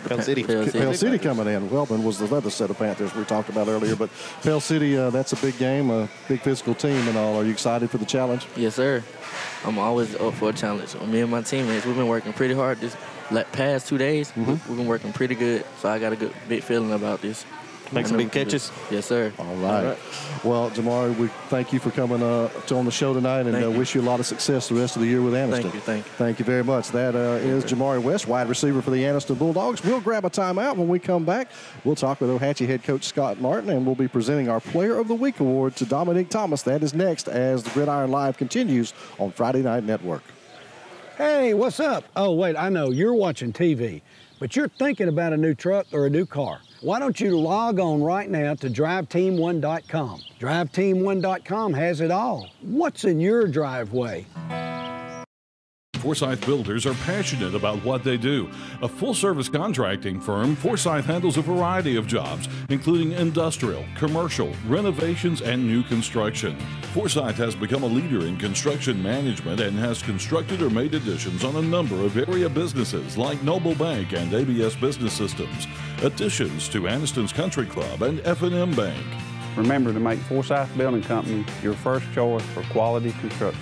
Pell City. Pell City coming in. Wellman was the other set of Panthers we talked about earlier. But Pell City, that's a big game, a big physical team and all. Are you excited for the challenge? Yes, sir. I'm always up for a challenge. Me and my teammates, we've been working pretty hard this past 2 days. We've been working pretty good, so I got a big feeling about this. Make some big catches? Yes, sir. All right. Well, Jamari, we thank you for coming on the show tonight and wish you a lot of success the rest of the year with Anniston. Thank you. Thank you very much. That is Jamari West, wide receiver for the Anniston Bulldogs. We'll grab a timeout. When we come back, we'll talk with Ohatchee head coach Scott Martin, and we'll be presenting our Player of the Week award to Domonique Thomas. That is next as the Gridiron Live continues on Friday Night Network. Hey, what's up? Oh, wait, I know you're watching TV, but you're thinking about a new truck or a new car. Why don't you log on right now to DriveTeam1.com? DriveTeam1.com has it all. What's in your driveway? Forsyth Builders are passionate about what they do. A full-service contracting firm, Forsyth handles a variety of jobs, including industrial, commercial, renovations, and new construction. Forsyth has become a leader in construction management and has constructed or made additions on a number of area businesses like Noble Bank and ABS Business Systems, additions to Anniston's Country Club and F&M Bank. Remember to make Forsyth Building Company your first choice for quality construction.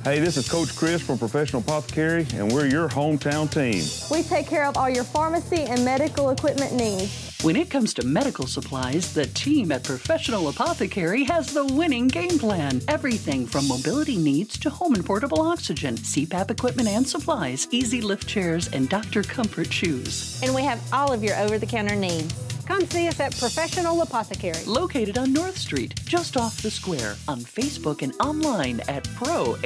Hey, this is Coach Chris from Professional Apothecary, and we're your hometown team. We take care of all your pharmacy and medical equipment needs. When it comes to medical supplies, the team at Professional Apothecary has the winning game plan. Everything from mobility needs to home and portable oxygen, CPAP equipment and supplies, easy lift chairs, and doctor comfort shoes. And we have all of your over-the-counter needs. Come see us at Professional Apothecary. Located on North Street, just off the square, on Facebook and online at proapo.com.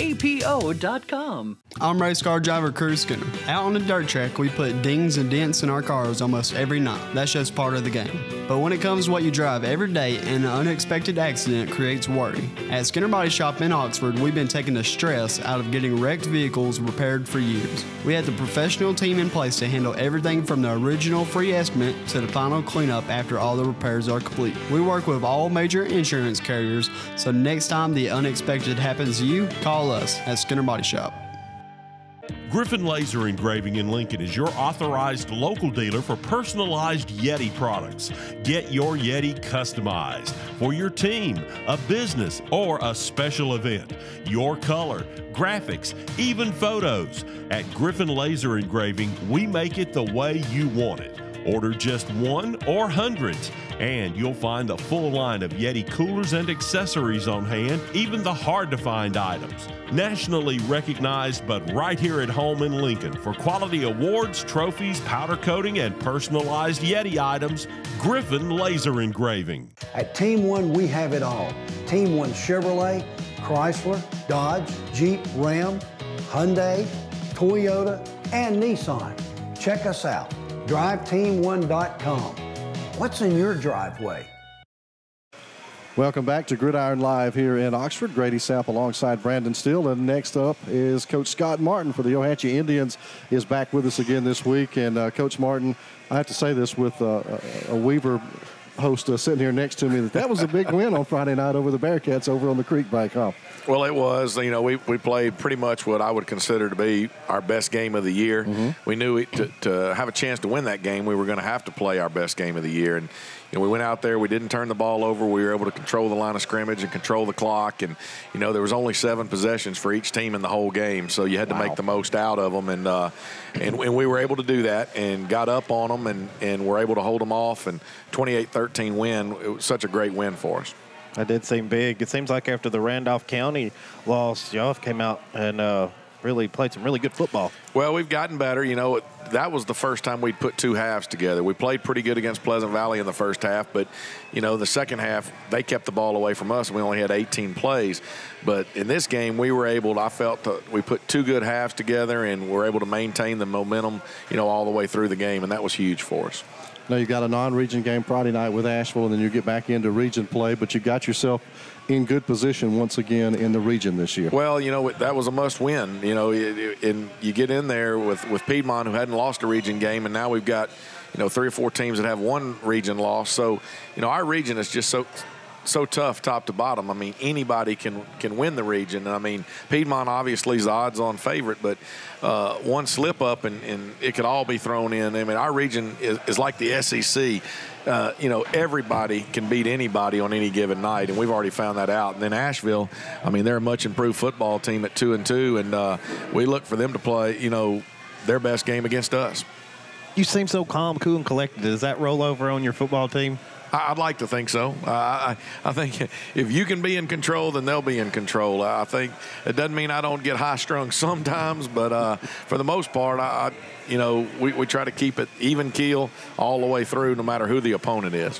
I'm race car driver Crew Skinner. Out on the dirt track, we put dings and dents in our cars almost every night. That's just part of the game. But when it comes to what you drive every day, an unexpected accident creates worry. At Skinner Body Shop in Oxford, we've been taking the stress out of getting wrecked vehicles repaired for years. We had the professional team in place to handle everything from the original free estimate to the final cleanup after all the repairs are complete. We work with all major insurance carriers, so next time the unexpected happens to you, call us at Skinner Body Shop. Griffin Laser Engraving in Lincoln is your authorized local dealer for personalized Yeti products. Get your Yeti customized for your team, a business, or a special event. Your color, graphics, even photos. At Griffin Laser Engraving, we make it the way you want it. Order just one or hundreds, and you'll find a full line of Yeti coolers and accessories on hand, even the hard-to-find items. Nationally recognized, but right here at home in Lincoln for quality awards, trophies, powder coating, and personalized Yeti items, Griffin Laser Engraving. At Team One, we have it all. Team One Chevrolet, Chrysler, Dodge, Jeep, Ram, Hyundai, Toyota, and Nissan. Check us out. DriveTeam1.com. What's in your driveway? Welcome back to Gridiron Live here in Oxford. Grady Sapp alongside Brandon Steele. And next up is Coach Scott Martin for the Ohatchee Indians is back with us again this week. And Coach Martin, I have to say this with a Weaver host sitting here next to me, that was a big win on Friday night over the Bearcats over on the Creek Bank, huh? Well, it was. You know, we played pretty much what I would consider to be our best game of the year. We knew to have a chance to win that game, we were going to have to play our best game of the year. And, you know, we went out there, we didn't turn the ball over. We were able to control the line of scrimmage and control the clock. And, you know, there was only 7 possessions for each team in the whole game, so you had to make the most out of them. And we were able to do that and got up on them and were able to hold them off. And 28-13 win, it was such a great win for us. That did seem big. It seems like after the Randolph County loss, y'all came out and really played some really good football. Well, we've gotten better. You know, that was the first time we'd put two halves together. We played pretty good against Pleasant Valley in the first half, but, the second half, they kept the ball away from us, and we only had 18 plays. But in this game, I felt we put two good halves together, and were able to maintain the momentum, all the way through the game, and that was huge for us. Now, you got a non-region game Friday night with Asheville, and then you get back into region play, but you got yourself in good position once again in the region this year. Well, that was a must-win. And you get in there with Piedmont, who hadn't lost a region game, and now we've got, 3 or 4 teams that have one region loss. So, our region is just so tough top to bottom. I mean, anybody can win the region. I mean, Piedmont obviously is the odds-on favorite, but one slip up and it could all be thrown in. I mean, our region is like the SEC. Everybody can beat anybody on any given night, and we've already found that out. And then Asheville, I mean, they're a much improved football team at 2-2, and we look for them to play, their best game against us. You seem so calm, cool, and collected. Does that roll over on your football team? I'd like to think so. I think if you can be in control, then they'll be in control. I think it doesn't mean I don't get high-strung sometimes, but for the most part, we try to keep it even keel all the way through, no matter who the opponent is.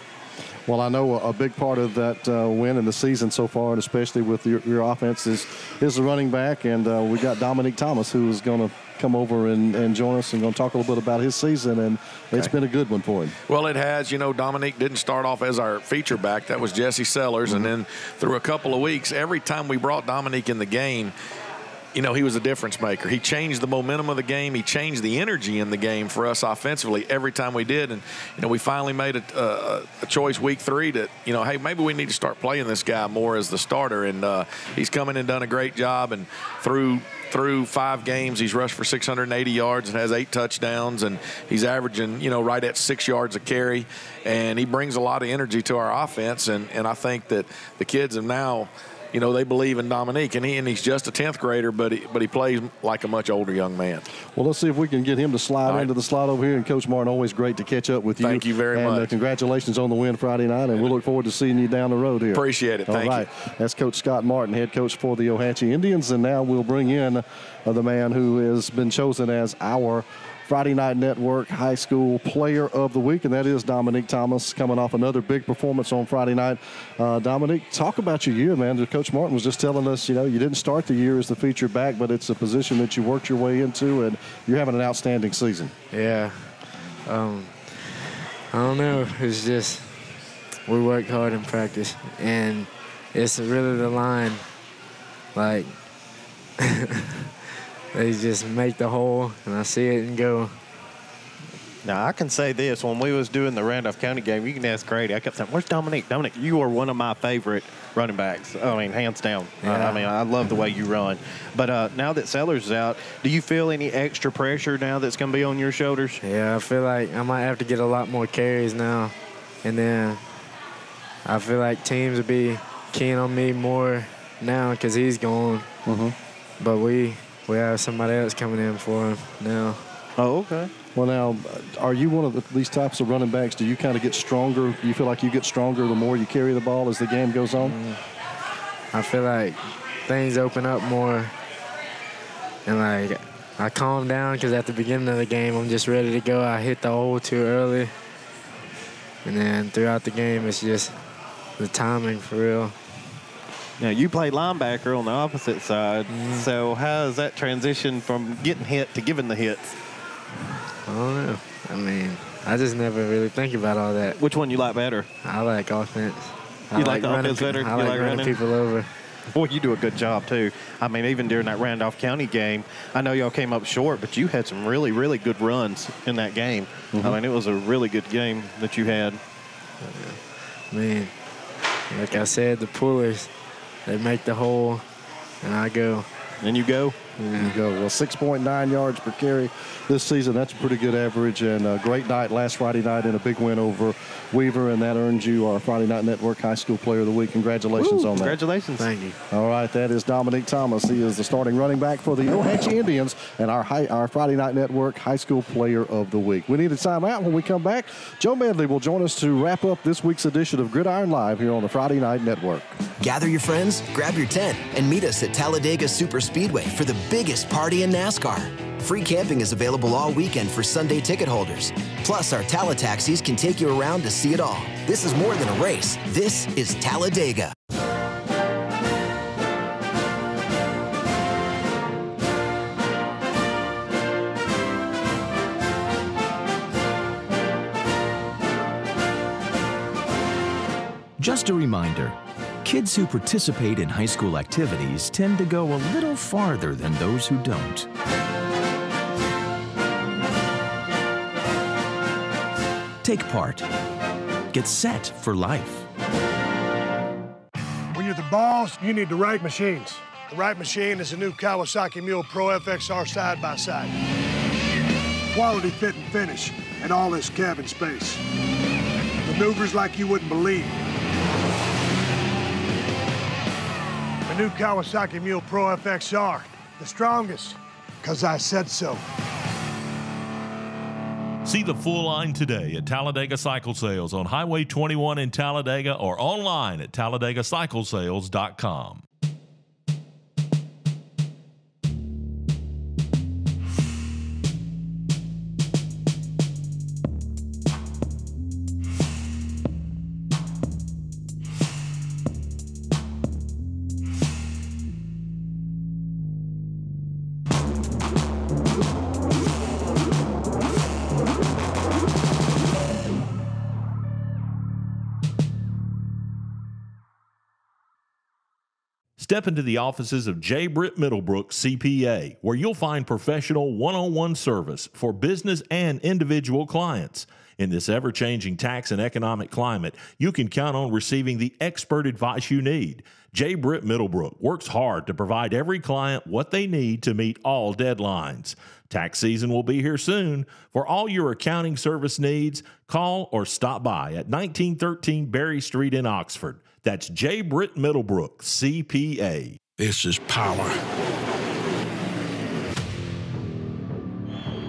Well, I know a big part of that win in the season so far, and especially with your offense, is the running back. And we got Domonique Thomas, who is going to come over and join us and going to talk a little bit about his season. And it's been a good one for him. Well, it has. Domonique didn't start off as our feature back. That was Jesse Sellers. And then through a couple of weeks, every time we brought Domonique in the game, he was a difference maker. He changed the momentum of the game. He changed the energy in the game for us offensively every time we did. And, we finally made a choice week 3 that, hey, maybe we need to start playing this guy more as the starter. And he's come in and done a great job. And through 5 games, he's rushed for 680 yards and has 8 touchdowns. And he's averaging, right at 6 yards a carry. And he brings a lot of energy to our offense. And I think that the kids have now – they believe in Domonique, and he's just a 10th grader, but he plays like a much older young man. Well, let's see if we can get him to slide into the slot over here. And Coach Martin, always great to catch up with you. Thank you very much. Congratulations on the win Friday night, and we'll look forward to seeing you down the road here. Appreciate it. Thank you. That's Coach Scott Martin, head coach for the Ohatchee Indians, and now we'll bring in the man who has been chosen as our Friday Night Network High School Player of the Week, and that is Domonique Thomas, coming off another big performance on Friday night. Domonique, talk about your year, man. Coach Martin was just telling us, you didn't start the year as the featured back, but it's a position that you worked your way into, and you're having an outstanding season. Yeah. I don't know. It's just we work hard in practice, and it's really the line. Like, they just make the hole, and I see it and go. Now, I can say this. When we was doing the Randolph County game, you can ask Grady. I kept saying, where's Domonique? Domonique, you are one of my favorite running backs. I mean, hands down. Yeah. I love the way you run. But now that Sellers is out, do you feel any extra pressure now that's going to be on your shoulders? Yeah, I feel like I might have to get a lot more carries now. And then I feel like teams will be keen on me more now because he's gone. But we have somebody else coming in for him now. Oh, okay. Well, now, are you one of these types of running backs? Do you kind of get stronger? Do you feel like you get stronger the more you carry the ball as the game goes on? I feel like things open up more. And, like, I calm down because at the beginning of the game, I'm just ready to go. I hit the hole too early. And then throughout the game, it's just the timing for real. Now, you play linebacker on the opposite side. So how does that transition from getting hit to giving the hits? I don't know. I mean, I just never really think about all that. Which one you like better? I like offense. You like offense better? I like running people over. Boy, you do a good job, too. I mean, even during that Randolph County game, I know y'all came up short, but you had some really, really good runs in that game. I mean, it was a really good game that you had. I mean, like I said, the pullers, they make the hole, and I go. And you go? There you go. Well, 6.9 yards per carry this season. That's a pretty good average, and a great night last Friday night and a big win over Weaver, and that earns you our Friday Night Network High School Player of the Week. Congratulations on that. Congratulations. Thank you. All right, that is Domonique Thomas. He is the starting running back for the Ohatchee Indians and our Friday Night Network High School Player of the Week. We need a timeout. When we come back, Joe Medley will join us to wrap up this week's edition of Gridiron Live here on the Friday Night Network. Gather your friends, grab your tent, and meet us at Talladega Super Speedway for the biggest party in NASCAR. Free camping is available all weekend for Sunday ticket holders. Plus, our Talataxis can take you around to see it all. This is more than a race. This is Talladega. Just a reminder, kids who participate in high school activities tend to go a little farther than those who don't. Take part. Get set for life. When you're the boss, you need the right machines. The right machine is the new Kawasaki Mule Pro FXR side-by-side. Quality fit and finish, and all this cabin space. Maneuvers like you wouldn't believe. The new Kawasaki Mule Pro FXR, the strongest, because I said so. See the full line today at Talladega Cycle Sales on Highway 21 in Talladega or online at TalladagaCycleSales.com. Step into the offices of J. Britt Middlebrook, CPA, where you'll find professional one-on-one service for business and individual clients. In this ever-changing tax and economic climate, you can count on receiving the expert advice you need. J. Britt Middlebrook works hard to provide every client what they need to meet all deadlines. Tax season will be here soon. For all your accounting service needs, call or stop by at 1913 Berry Street in Oxford. That's J. Britt Middlebrook, CPA. This is power.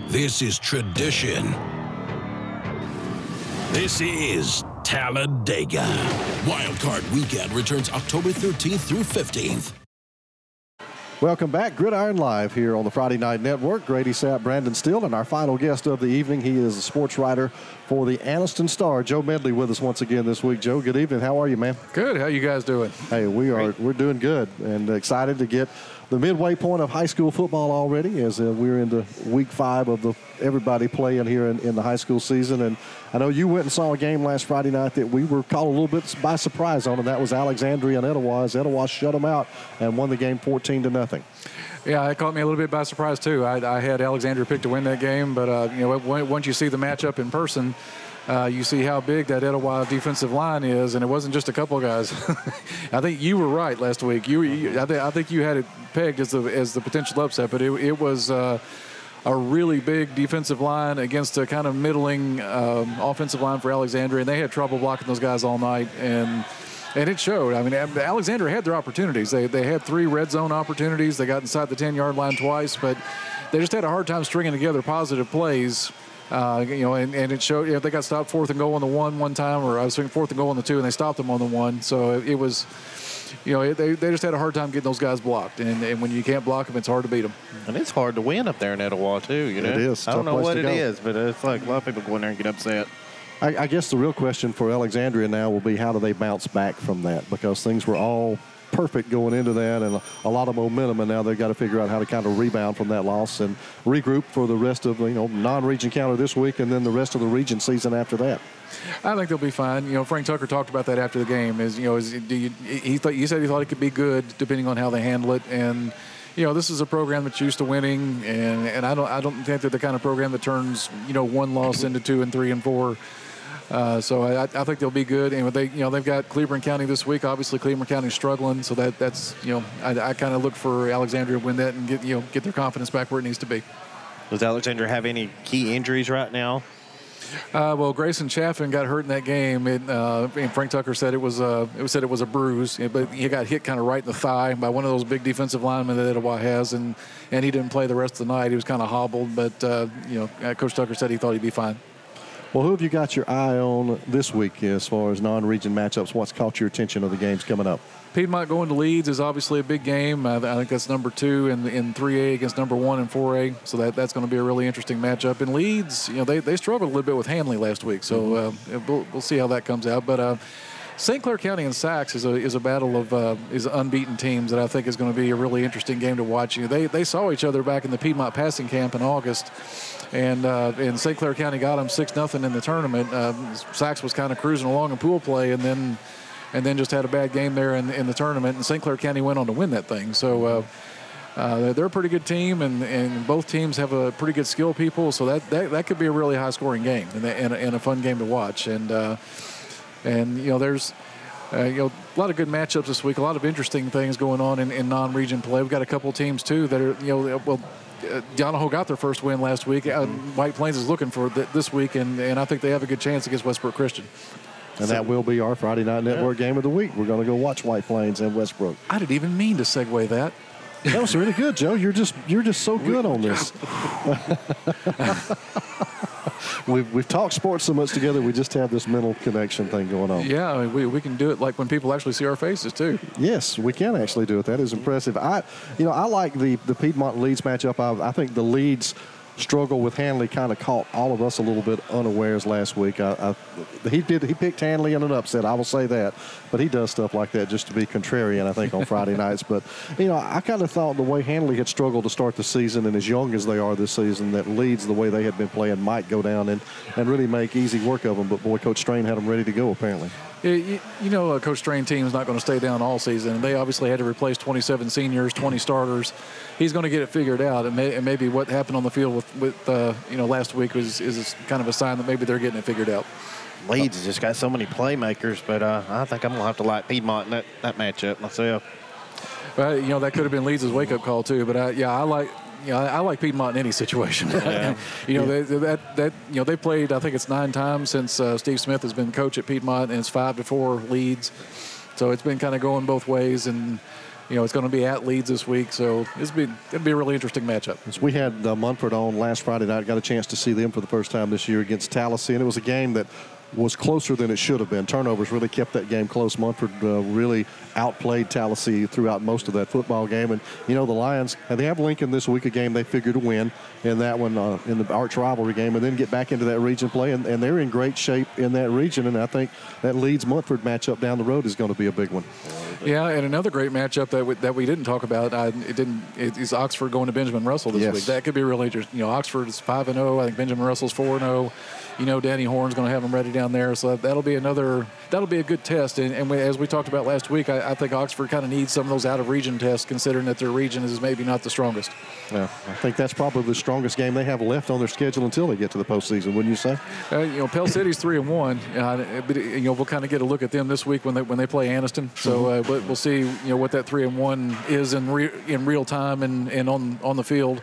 This is tradition. This is Talladega. Wildcard Weekend returns October 13th through 15th. Welcome back. Gridiron Live here on the Friday Night Network. Grady Sapp, Brandon Still, and our final guest of the evening. He is a sports writer for the Anniston Star. Joe Medley with us once again this week. Joe, good evening. How are you, man? Good. How you guys doing? Hey, we're doing good and excited to get the midway point of high school football already as we're into week 5 of the everybody playing here in the high school season. And I know you went and saw a game last Friday night that we were caught a little bit by surprise on, and that was Alexandria and Etowah. Etowah shut them out and won the game 14-0. Yeah, it caught me a little bit by surprise too. I had Alexandria picked to win that game, but once you see the matchup in person, you see how big that Etowah defensive line is, and it wasn't just a couple of guys. I think you were right last week. I think you had it pegged as the potential upset, but it was a really big defensive line against a kind of middling offensive line for Alexandria, and they had trouble blocking those guys all night, and it showed. I mean, Alexandria had their opportunities. They had 3 red zone opportunities. They got inside the 10-yard line twice, but they just had a hard time stringing together positive plays. And it showed. They got stopped 4th and goal on the 1 time, or I was thinking 4th and goal on the 2, and they stopped them on the 1. So it was, they just had a hard time getting those guys blocked. And when you can't block them, it's hard to beat them. And it's hard to win up there in Etowah too. It is. I don't know what it is, but it's like a lot of people go in there and get upset. I guess the real question for Alexandria now will be how do they bounce back from that, because things were all perfect going into that and a lot of momentum, and now they've got to figure out how to kind of rebound from that loss and regroup for the rest of non-region counter this week and then the rest of the region season after that. I think they'll be fine. Frank Tucker talked about that after the game. He said he thought it could be good depending on how they handle it, and this is a program that's used to winning, and I don't think they're the kind of program that turns one loss into 2 and 3 and 4. So I think they'll be good, and they've got Cleveland County this week. Obviously, Cleveland County's struggling, so that's I kind of look for Alexandria to win that and get their confidence back where it needs to be. Does Alexandria have any key injuries right now? Well, Grayson Chaffin got hurt in that game, and Frank Tucker said it was a bruise, but he got hit kind of right in the thigh by one of those big defensive linemen that Etowah has, and he didn't play the rest of the night. He was kind of hobbled, but Coach Tucker said he thought he'd be fine. Well, who have you got your eye on this week as far as non-region matchups? What's caught your attention of the games coming up? Piedmont going to Leeds is obviously a big game. I think that's number 2 in 3A against number 1 in 4A. So that's going to be a really interesting matchup. And Leeds, they struggled a little bit with Hanley last week. So we'll see how that comes out. But St. Clair County and Sachs is a battle of unbeaten teams that I think is going to be a really interesting game to watch. They saw each other back in the Piedmont passing camp in August. And St. Clair County got them 6-0 in the tournament. Sachs was kind of cruising along in pool play, and then just had a bad game there in the tournament. And St. Clair County went on to win that thing. So they're a pretty good team, and both teams have a pretty good skill people. So that could be a really high-scoring game and a fun game to watch. And there's a lot of good matchups this week. A lot of interesting things going on in non-region play. We've got a couple teams too that are Donahoe got their first win last week. White Plains is looking for this week, and I think they have a good chance against Westbrook Christian. And that will be our Friday Night Network game of the week. We're going to go watch White Plains and Westbrook. I didn't even mean to segue that. That was really good, Joe. You're just so good on this. We've talked sports so much together. We just have this mental connection thing going on. Yeah, I mean, we can do it like when people actually see our faces too. Yes, we can actually do it. That is impressive. I like the Piedmont Leeds matchup. I think the Leeds struggle with Hanley kind of caught all of us a little bit unawares last week. He picked Hanley in an upset, I will say that, but he does stuff like that just to be contrarian, I think, on Friday nights. But I kind of thought the way Hanley had struggled to start the season, and as young as they are this season, that Leeds, the way they had been playing, might go down and really make easy work of them. But boy, Coach Strain had them ready to go apparently. Coach Strain team is not going to stay down all season. They obviously had to replace 27 seniors, 20 starters. He's going to get it figured out, and maybe what happened on the field with last week is kind of a sign that maybe they're getting it figured out. Leeds has just got so many playmakers, but I think I'm going to have to like Piedmont in that matchup myself. Well, that could have been Leeds' wake-up call too, but I like Piedmont in any situation. Yeah. They played, I think it's 9 times since Steve Smith has been coach at Piedmont, and it's 5-4 Leeds. So it's been kind of going both ways, and it's going to be at Leeds this week. So it'll be a really interesting matchup. We had Munford on last Friday night. Got a chance to see them for the first time this year against Tallahassee, and it was a game that was closer than it should have been. Turnovers really kept that game close. Munford really outplayed Tallahassee throughout most of that football game. And, the Lions, they have Lincoln this week, a game they figure to win in that one, in the arch rivalry game, and then get back into that region play. And they're in great shape in that region. And I think that Leeds-Munford matchup down the road is going to be a big one. Yeah, and another great matchup that we didn't talk about, is Oxford going to Benjamin Russell this week. That could be really interesting. Oxford is 5-0. I think Benjamin Russell's 4-0. Danny Horn's going to have them ready down there, so that'll be a good test. And as we talked about last week, I think Oxford kind of needs some of those out-of-region tests, considering that their region is maybe not the strongest. Yeah, I think that's probably the strongest game they have left on their schedule until they get to the postseason, wouldn't you say? Pell City's 3-1, but we'll kind of get a look at them this week when they play Anniston. So we'll see what that 3-1 is in real time and on the field.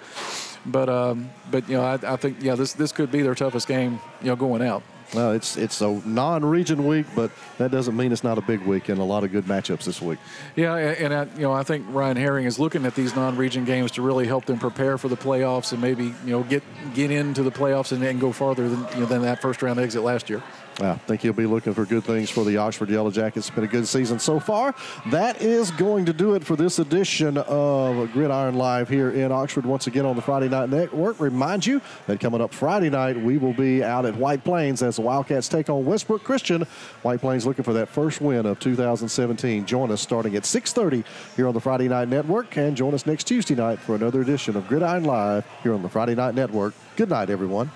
But I think this could be their toughest game going out. Well, it's a non-region week, but that doesn't mean it's not a big week, and a lot of good matchups this week. Yeah, and I think Ryan Herring is looking at these non-region games to really help them prepare for the playoffs and maybe get into the playoffs and go farther than that first round exit last year. I think he'll be looking for good things for the Oxford Yellow Jackets. It's been a good season so far. That is going to do it for this edition of Gridiron Live here in Oxford. Once again on the Friday Night Network. Remind you that coming up Friday night, we will be out at White Plains as the Wildcats take on Westbrook Christian. White Plains looking for that first win of 2017. Join us starting at 6:30 here on the Friday Night Network, and join us next Tuesday night for another edition of Gridiron Live here on the Friday Night Network. Good night, everyone.